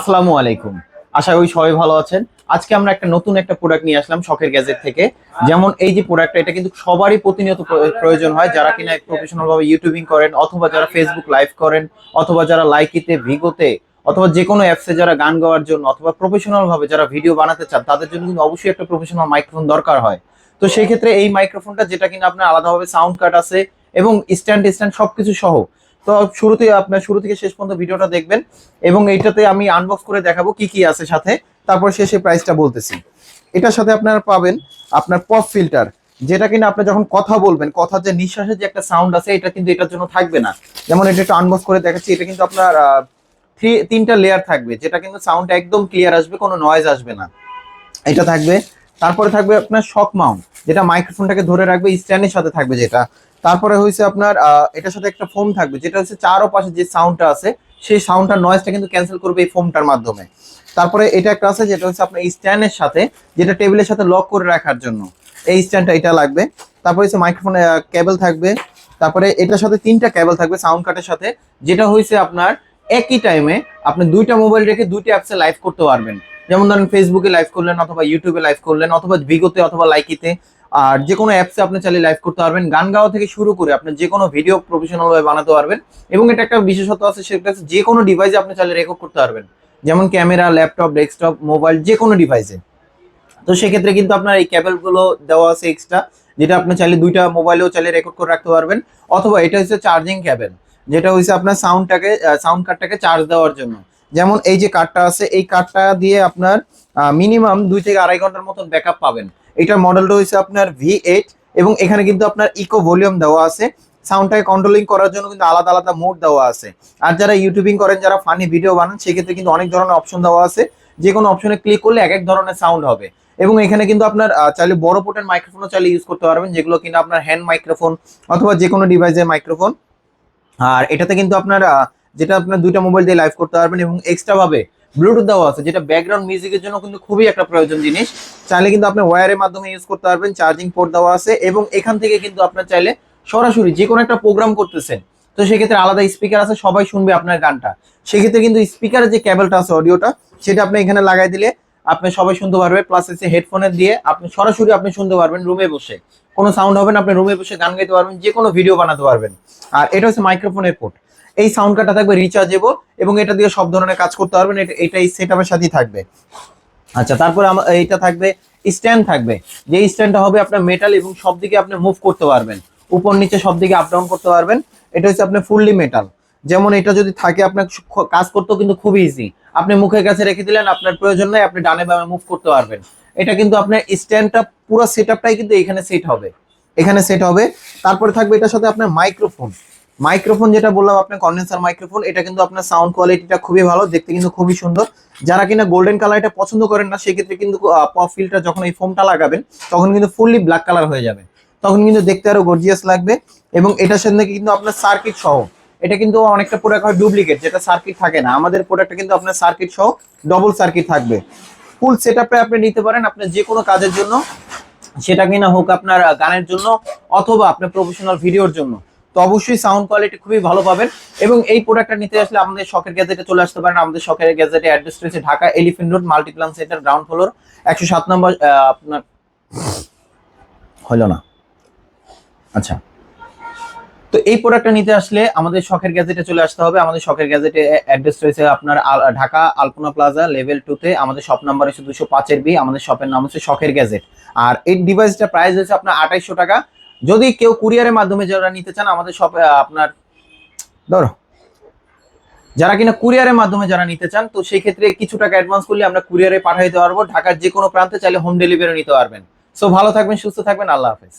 আসসালামু আলাইকুম। আশা করি সবাই ভালো আছেন। আজকে আমরা একটা নতুন প্রোডাক্ট নিয়ে আসলাম শখের গ্যাজেট থেকে। যেমন এই যে প্রোডাক্টটা, এটা কিন্তু সবারই প্রতিনিয়ত প্রয়োজন হয়, যারা কিনা প্রফেশনাল ভাবে ইউটিউবিং করেন, অথবা যারা ফেসবুক লাইভ করেন, অথবা যারা লাইকিতে, ভিগোতে, অথবা যে কোনো অ্যাপসে যারা গান গাওয়ার জন্য, অথবা প্রফেশনাল ভাবে যারা ভিডিও বানাতে চান, তাদের জন্য কিন্তু অবশ্যই একটা প্রফেশনাল মাইক্রোফোন দরকার হয়। তো সেই ক্ষেত্রে এই মাইক্রোফোনটা, যেটা কিনা আপনার আলাদাভাবে সাউন্ড কার্ড আছে এবং স্ট্যান্ড সবকিছু সহ। তো শুরু থেকে শেষ পর্যন্ত ভিডিওটা দেখবেন, এবং এইটাতে আমি আনবক্স করে দেখাবো কি কি আছে সাথে, তারপর শেষে প্রাইসটা বলতেছি। এটার সাথে আপনারা পাবেন আপনার পপ ফিল্টার, যেটা কিনা আপনি যখন কথা বলবেন, কথার যে নিঃশ্বাসের যে একটা সাউন্ড আছে, এটা কিন্তু এটার জন্য থাকবে না। যেমন এটা একটু আনবক্স করে দেখাচ্ছি। এটা কিন্তু আপনার তিনটা লেয়ার থাকবে, যেটা কিন্তু সাউন্ড একদম ক্লিয়ার আসবে, কোনো নয়েজ আসবে না। এটা থাকবে। তারপরে থাকবে আপনার শক মাউন্ট, যেটা মাইক্রোফোনটাকে ধরে রাখবে, স্ট্যান্ডের সাথে থাকবে যেটা। তারপরে হয়েছে আপনার এটার সাথে একটা ফোম থাকবে, যেটা হচ্ছে চারপাশে যে সাউন্ডটা আছে, সেই সাউন্ডটার নয়েজটা কিন্তু ক্যান্সেল করবে এই ফোমটার মাধ্যমে। তারপরে এটা একটা আছে, যেটা হচ্ছে আপনার স্ট্যান্ডের সাথে, যেটা টেবিলের সাথে লক করে রাখার জন্য এই স্ট্যান্ডটা এটা লাগবে। তারপরে হচ্ছে মাইক্রোফোন কেবল থাকবে। তারপরে এটার সাথে তিনটা কেবল থাকবে সাউন্ড কার্ডের সাথে, যেটা হয়েছে আপনার একই টাইমে আপনি দুইটা মোবাইল রেখে দুইটা অ্যাপসে লাইভ করতে পারবেন। যেমন ধরেন ফেসবুকে লাইভ করলেন, অথবা ইউটিউবে লাইভ করলেন, অথবা ভিগোতে, অথবা লাইকিতে। আর যে কোনো অ্যাপসে আপনি চাইলে লাইভ করতে পারবেন। গান গাওয়া থেকে শুরু করে আপনি যে কোনো ভিডিও প্রফেশনাল ভাবে বানাতে পারবেন। এবং এটা একটা বিশেষত্ব আছে, সেটা হচ্ছে যে কোনো ডিভাইসে আপনি চাইলে রেকর্ড করতে পারবেন, যেমন ক্যামেরা, ল্যাপটপ, ডেস্কটপ, মোবাইল, যে কোনো ডিভাইসে। তো সেক্ষেত্রে কিন্তু আপনার এই কেবল গুলো দেওয়া আছে এক্সট্রা, যেটা আপনি চাইলে দুইটা মোবাইলেও চাইলে রেকর্ড করে রাখতে পারবেন। অথবা এটা হচ্ছে চার্জিং কেবল, যেটা হচ্ছে আপনার সাউন্ড কার্ডটাকে চার্জ দেওয়ার জন্য। যেমন এই যে কার্ডটা আছে, এই কার্ডটা দিয়ে আপনার মিনিমাম 2 থেকে আড়াই ঘন্টার মতন ব্যাকআপ পাবেন। এটার মডেলটা হচ্ছে আপনার V8, এবং এখানে কিন্তু আপনার ইকো ভলিউম দেওয়া আছে। সাউন্ডটাকে কন্ট্রোলিং করার জন্য কিন্তু আলাদা আলাদা মোড দেওয়া আছে। আর যারা ইউটিউবিং করেন, যারা ফানি ভিডিও বানান, সেক্ষেত্রে কিন্তু অনেক ধরনের অপশন দেওয়া আছে। যে কোনো অপশনে ক্লিক করলে এক এক ধরনের সাউন্ড হবে। এবং এখানে কিন্তু আপনার চাইলে বড় পোর্টের মাইক্রোফোনও চাইলে ইউজ করতে পারবেন, যেগুলো কিন্তু আপনার হ্যান্ড মাইক্রোফোন, অথবা যে কোনো ডিভাইসের মাইক্রোফোন। আর এটাতে কিন্তু আপনার যেটা আপনার দুইটা মোবাইল দিয়ে লাইভ করতে পারবেন, এবং এক্সট্রা ভাবে ব্লুটুথ দেওয়া আছে, যেটা ব্যাকগ্রাউন্ড মিউজিকের জন্য কিন্তু খুবই একটা প্রয়োজন জিনিস। চাইলে কিন্তু আপনি ওয়্যারের মাধ্যমে ইউজ করতে পারবেন। চার্জিং পোর্ট দেওয়া আছে, এবং এখান থেকে কিন্তু আপনার চাইলে সরাসরি যে কোনো একটা প্রোগ্রাম করতেছেন, তো সেক্ষেত্রে আলাদা স্পিকার আছে, সবাই শুনবে আপনার গানটা। সেক্ষেত্রে কিন্তু স্পিকারের যে কেবলটা আছে, অডিওটা, সেটা আপনি এখানে লাগাই দিলে আপনি সবাই শুনতে পারবে। প্লাস হচ্ছে হেডফোনের দিয়ে আপনি সরাসরি আপনি শুনতে পারবেন রুমে বসে, কোনো সাউন্ড হবে না। আপনি রুমে বসে গান গাইতে পারবেন, যে কোনো ভিডিও বানাতে পারবেন। আর এটা হচ্ছে মাইক্রোফোনের পোর্ট। এই সাউন্ড কার্ডটা থাকবে রিচার্জেবল, এবং এটা দিয়ে সব ধরনের কাজ করতে পারবেন। এটা এই সেটআপের সাথেই থাকবে। আচ্ছা, তারপরে এইটা থাকবে, স্ট্যান্ড থাকবে। যে স্ট্যান্ডটা হবে আপনার মেটাল, এবং সব দিকে আপনি মুভ করতে পারবেন, উপর নিচে সব দিকে আপ ডাউন করতে পারবেন। এটা হচ্ছে আপনার ফুললি মেটাল। যেমন এটা যদি থাকে, আপনার কাজ করতেও কিন্তু খুবই ইজি। আপনি মুখের কাছে রেখে দিলেন, আপনার প্রয়োজন নাই, আপনি ডানে বামে মুভ করতে পারবেন। এটা কিন্তু আপনার স্ট্যান্ডটা, পুরো সেটআপটাই কিন্তু এখানে সেট হবে, এখানে সেট হবে। তারপরে থাকবে এটার সাথে আপনার মাইক্রোফোন। মাইক্রোফোন যেটা বললাম আপনার কন্ডেন্সার মাইক্রোফোন, এটা কিন্তু আপনার সাউন্ড কোয়ালিটিটা খুবই ভালো, দেখতে কিন্তু খুবই সুন্দর। যারা কিনা গোল্ডেন কালারটা পছন্দ করেন না, সেক্ষেত্রে কিন্তু পপ ফিল্টার যখন এই ফোমটা লাগাবেন, তখন কিন্তু ফুললি ব্ল্যাক কালার হয়ে যাবে, তখন কিন্তু দেখতে আরো গর্জিয়াস লাগবে। এবং এটার সাথে কিন্তু আপনার সার্কিট সহ, এটা কিন্তু অনেকটা প্রোডাক্ট হয় ডুপ্লিকেট, যেটা সার্কিট থাকে না। আমাদের প্রোডাক্টটা কিন্তু আপনার সার্কিট সহ ডবল সার্কিট থাকবে। ফুল সেটআপটা আপনি নিতে পারেন আপনার যে কোনো কাজের জন্য, সেটা কিনা হোক আপনার গানের জন্য, অথবা আপনার প্রফেশনাল ভিডিওর জন্য। তো অবশ্যই সাউন্ড কোয়ালিটি খুবই ভালো পাবেন। এবং এই প্রোডাক্টটা নিতে আসলে আমাদের শখের গ্যাজেটে চলে আসতে পারেন। আমাদের শখের গ্যাজেটে অ্যাড্রেস রয়েছে Dhaka elephant road, Multiplan centre, ground floor, 107 নম্বর। আপনার হলো না? আচ্ছা, তো এই প্রোডাক্টটা নিতে আসলে আমাদের শখের গ্যাজেটে চলে আসতে হবে। আমাদের শখের গ্যাজেটে অ্যাড্রেস রয়েছে আপনার ঢাকা আলপনা প্লাজা লেভেল 2-তে। আমাদের শপ নাম্বার হচ্ছে 205-এর বি। আমাদের শপের নাম হচ্ছে শখের গ্যাজেট। আর এই ডিভাইসটা প্রাইস হচ্ছে আপনার 2800 টাকা। যদি কেউ কুরিয়ারের মাধ্যমে যারা নিতে চান, আমাদের শপে আপনার ধরো, যারা কিনা কুরিয়ারের মাধ্যমে যারা নিতে চান, তো সেই ক্ষেত্রে কিছু টাকা অ্যাডভান্স করলে আমরা কুরিয়ারে পাঠাইতে পারবো। ঢাকার যে কোনো প্রান্তে চাইলে হোম ডেলিভারি নিতে পারবেন। সো ভালো থাকবেন, সুস্থ থাকবেন, আল্লাহ হাফেজ।